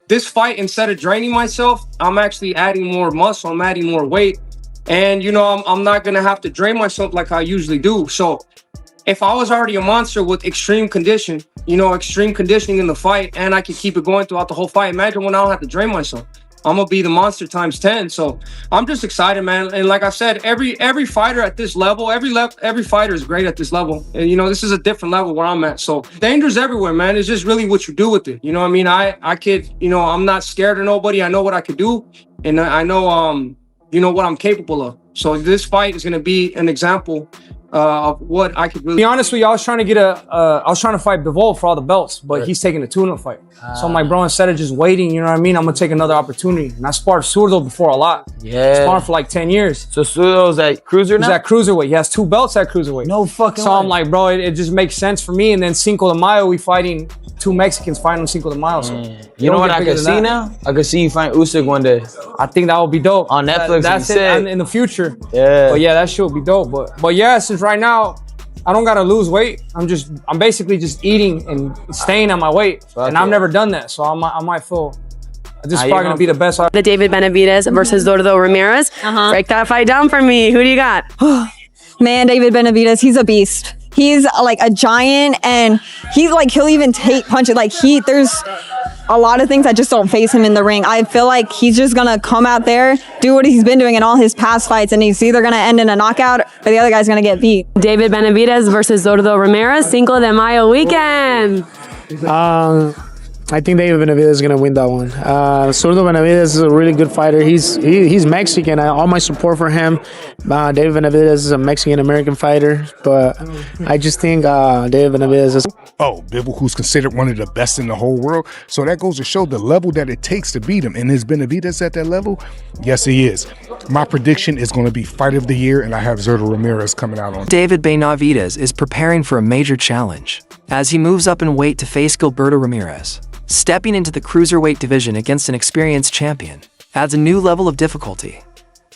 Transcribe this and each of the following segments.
this fight, instead of draining myself, I'm actually adding more muscle. I'm adding more weight. And, you know, I'm not going to have to drain myself like I usually do. So if I was already a monster with extreme conditioning in the fight, and I could keep it going throughout the whole fight, imagine when I don't have to drain myself. I'm gonna be the monster times 10. So I'm just excited, man. And like I said, every fighter at this level, every fighter is great at this level. And you know, this is a different level where I'm at. So danger's everywhere, man. It's just really what you do with it. You know what I mean? I could, you know, I'm not scared of nobody. I know what I could do, and I know you know what I'm capable of. So this fight is gonna be an example of what I could really. To be honest with you, I was trying to fight Bivol for all the belts, but he's taking a tune-up fight. So I'm like, bro, instead of just waiting, you know what I mean? I'm gonna take another opportunity. And I sparred Zurdo before a lot. Yeah. Sparred for like 10 years. So Zurdo's at cruiser now? He's at cruiserweight. He has 2 belts at cruiserweight. No fucking So way. I'm like, bro, it just makes sense for me. And then Cinco de Mayo, we fighting 2 Mexicans fighting on Cinco de Mayo. So you know what I could see now? I could see you fight Usyk one day. I think that would be dope. On Netflix, that's it in the future. Yeah. But yeah, that shit would be dope. But yeah, since right now, I don't gotta lose weight. I'm basically just eating and staying at my weight. And I've never done that. So I might feel this is probably gonna be the best. The David Benavidez versus Zurdo Ramirez. Break that fight down for me. Who do you got? Man, David Benavidez, he's a beast. He's like a giant, and he's like, he'll even take punches. Like there's a lot of things that just don't face him in the ring. I feel like he's just gonna come out there, do what he's been doing in all his past fights, and he's either gonna end in a knockout or the other guy's gonna get beat. David Benavidez versus Zurdo Ramirez, Cinco de Mayo weekend. I think David Benavidez is going to win that one. Zurdo Benavidez is a really good fighter. He's Mexican. All my support for him. David Benavidez is a Mexican-American fighter, but I just think David Benavidez is... Oh, Bivol, who's considered one of the best in the whole world. So that goes to show the level that it takes to beat him. And is Benavidez at that level? Yes, he is. My prediction is going to be Fight of the Year, and I have Zurdo Ramirez coming out on. David Benavidez is preparing for a major challenge as he moves up in weight to face Gilberto Ramirez. Stepping into the cruiserweight division against an experienced champion adds a new level of difficulty.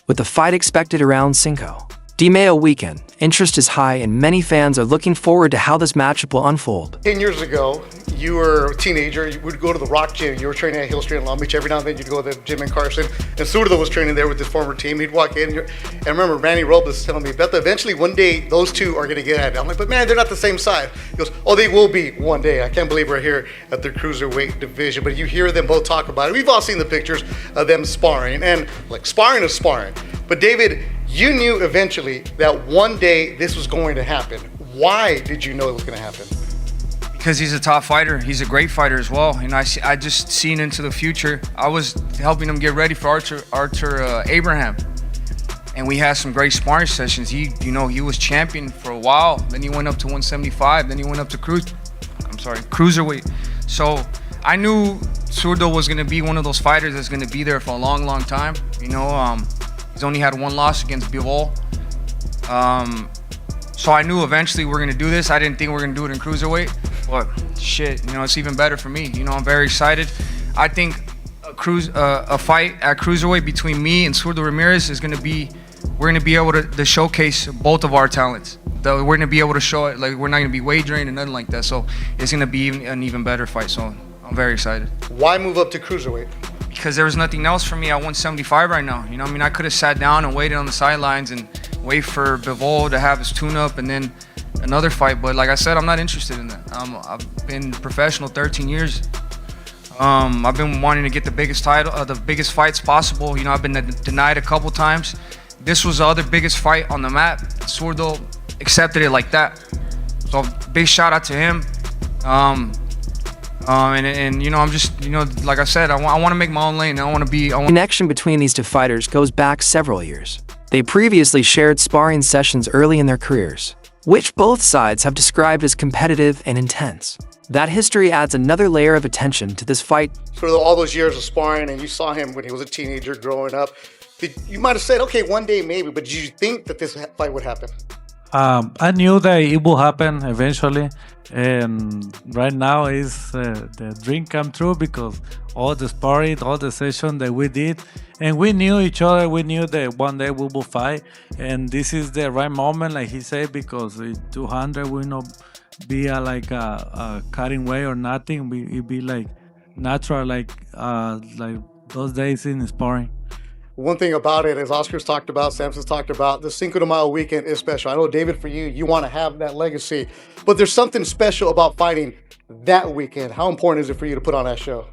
With the fight expected around Cinco de Mayo weekend, interest is high and many fans are looking forward to how this matchup will unfold. 10 years ago, you were a teenager, you would go to the Rock Gym, you were training at Hill Street in Long Beach. Every now and then you'd go to the gym in Carson, and Zurdo was training there with his former team. He'd walk in, and I remember Randy Robles telling me, Beto, eventually one day those two are gonna get at it. I'm like, but man, they're not the same size. He goes, oh, they will be one day. I can't believe we're here at the cruiserweight division, but you hear them both talk about it. We've all seen the pictures of them sparring, and like sparring is sparring. But David, you knew eventually that one day this was going to happen. Why did you know it was going to happen? Because he's a top fighter. He's a great fighter as well. And I just seen into the future. I was helping him get ready for Arthur Abraham. And we had some great sparring sessions. He was champion for a while. Then he went up to 175. Then he went up to cruiserweight. So I knew Zurdo was going to be one of those fighters that's going to be there for a long, long time. He's only had 1 loss against Bivol. So I knew eventually we're gonna do this. I didn't think we were gonna do it in cruiserweight, but shit, it's even better for me. I'm very excited. I think a fight at cruiserweight between me and Zurdo Ramirez is gonna be, we're gonna be able to showcase both of our talents. We're gonna be able to show it, like we're not gonna be wagering and nothing like that. So it's gonna be an even better fight. So I'm very excited. Why move up to cruiserweight? Because there was nothing else for me at 175 right now. I could have sat down and waited on the sidelines and wait for Bivol to have his tune-up and then another fight. But like I said, I'm not interested in that. I've been professional 13 years. I've been wanting to get the biggest title, the biggest fights possible. I've been denied a couple times. This was the other biggest fight on the map. Zurdo accepted it like that. So big shout out to him. I'm just, like I said, I want to make my own lane. The connection between these 2 fighters goes back several years. They previously shared sparring sessions early in their careers, which both sides have described as competitive and intense. That history adds another layer of attention to this fight. For all those years of sparring, and you saw him when he was a teenager growing up, you might have said, okay, one day maybe, but did you think that this fight would happen? I knew that it will happen eventually, and right now is the dream come true because all the sparring, all the session that we did, and we knew each other. We knew that one day we will fight, and this is the right moment, like he said, because 200 will not be a cutting weight or nothing. It be like natural like those days in sparring. One thing about it, as Oscar's talked about, Samson's talked about, the Cinco de Mayo weekend is special. I know, David, for you, you want to have that legacy, but there's something special about fighting that weekend. How important is it for you to put on that show?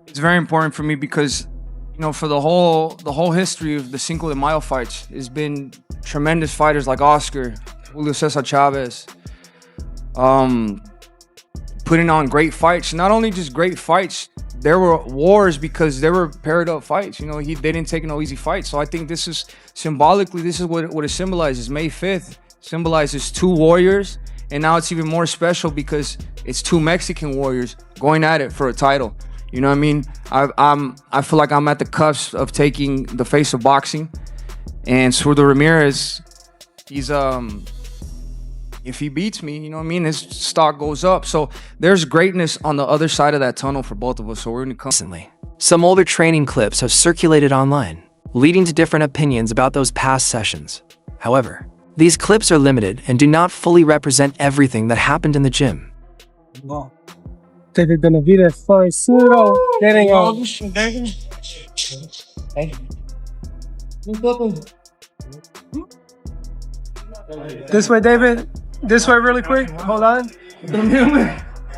It's very important for me because, you know, for the whole history of the Cinco de Mayo fights, it's been tremendous fighters like Oscar, Julio Cesar Chavez, putting on great fights. Not only just great fights, there were wars because there were paired up fights. You know, they didn't take no easy fights. So I think this is symbolically, this is what it symbolizes. May 5th symbolizes two warriors, and now it's even more special because it's two Mexican warriors going at it for a title. You know what I mean? I feel like I'm at the cusp of taking the face of boxing, and Zurdo Ramirez, he's if he beats me, you know what I mean, his stock goes up. So there's greatness on the other side of that tunnel for both of us. So we're gonna come. Recently, some older training clips have circulated online, leading to different opinions about those past sessions. However, these clips are limited and do not fully represent everything that happened in the gym. David Benavidez for Zurdo getting on. This way, David. This way, really quick. Hold on.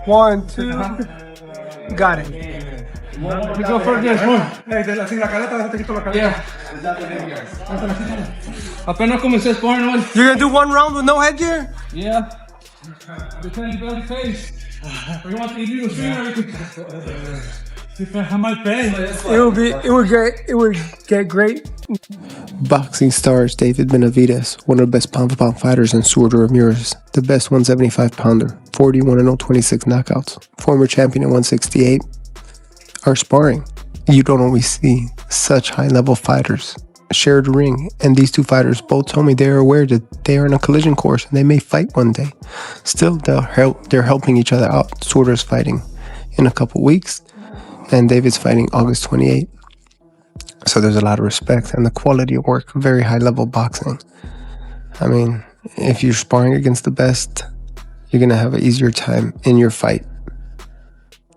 1, 2. Got it. We go for this one. Yeah. Apenas comencé sparring. You're gonna do one round with no headgear? Yeah. Depends on the face. Or you want to eat It would get great. Boxing stars David Benavidez, one of the best pound-for-pound fighters, and Zurdo Ramirez, the best 175-pounder, 41-0, 26 knockouts, former champion at 168, are sparring. You don't always see such high-level fighters share the ring, and these two fighters both told me they are aware that they are in a collision course and they may fight one day. Still, they're helping each other out. Zurdo's fighting in a couple weeks, and David's fighting August 28th. So there's a lot of respect and the quality of work, very high-level boxing. I mean, if you're sparring against the best, you're going to have an easier time in your fight.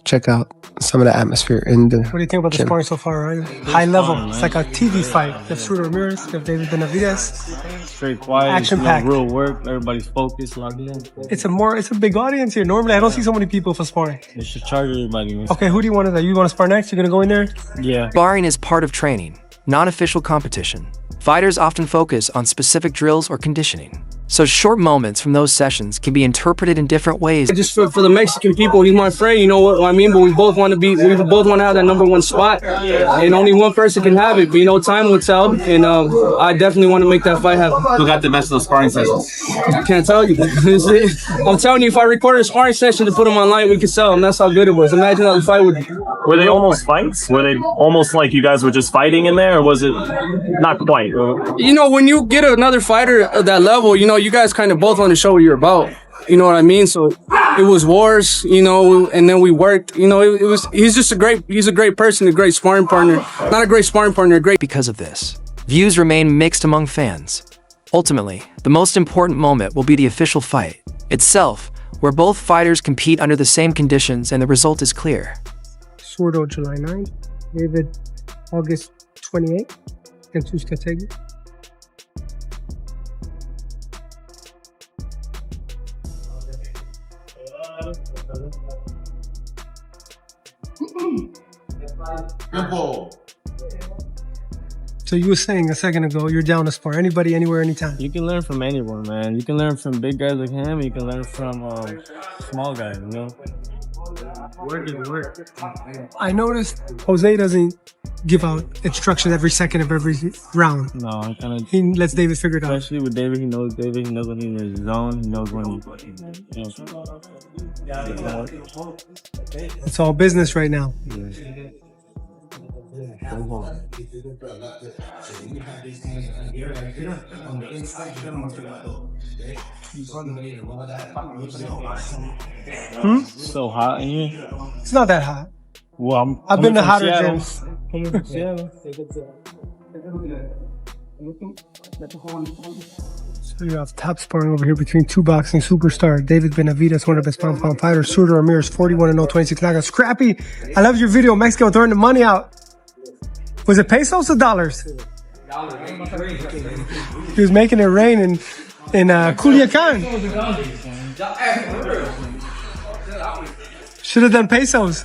Check out some of the atmosphere in the What do you think about the sparring so far, right? High level. It's like a TV fight. You have Zurdo Ramirez, you have David Benavidez. Straight quiet, Action-packed. real work. Everybody's focused, locked in. It's a big audience here. Normally, I don't see so many people for sparring. They should charge everybody. Okay, who do you want to? You want to spar next? You're gonna go in there? Yeah. Sparring is part of training, not official competition. Fighters often focus on specific drills or conditioning, so short moments from those sessions can be interpreted in different ways. Just for the Mexican people, he's my friend, you know what I mean? But we both want to have that number 1 spot, and only one person can have it. But you know, time will tell, and I definitely want to make that fight happen. Who got the best of those sparring sessions? I can't tell you. I'm telling you, if I recorded a sparring session to put them online, we could sell them. That's how good it was. Imagine how the fight would be. Were they almost fights? Were they almost like you guys were just fighting in there, or was it not quite? You know, when you get another fighter at that level, you know, you guys kind of both want to show what you're about. You know what I mean? So it was wars, you know, and then we worked. You know, he's a great person, a great sparring partner. Not a great sparring partner, a great. Because of this, views remain mixed among fans. Ultimately, the most important moment will be the official fight itself, where both fighters compete under the same conditions and the result is clear. Zurdo July 9th, David August 28th, against Uskategi. So you were saying a second ago, you're down to spar anybody, anywhere, anytime. You can learn from anyone, man. You can learn from big guys like him. You can learn from small guys, you know? Work is work. I noticed Jose doesn't give out instructions every second of every round. No, he lets David figure it out. Especially with David, he knows when he's in his zone. He knows when It's all business right now. So hot in here? It's not that hot. Well, I've been to hotter gyms. So you have top sparring over here between two boxing superstars. David Benavidez, one of the best pound-for-pound fighters. Zurdo Ramirez, 41-0, 26 knockouts. Scrappy, I loved your video. Mexico throwing the money out. Was it pesos or dollars? He was making it rain in Culiacan. Should have done pesos.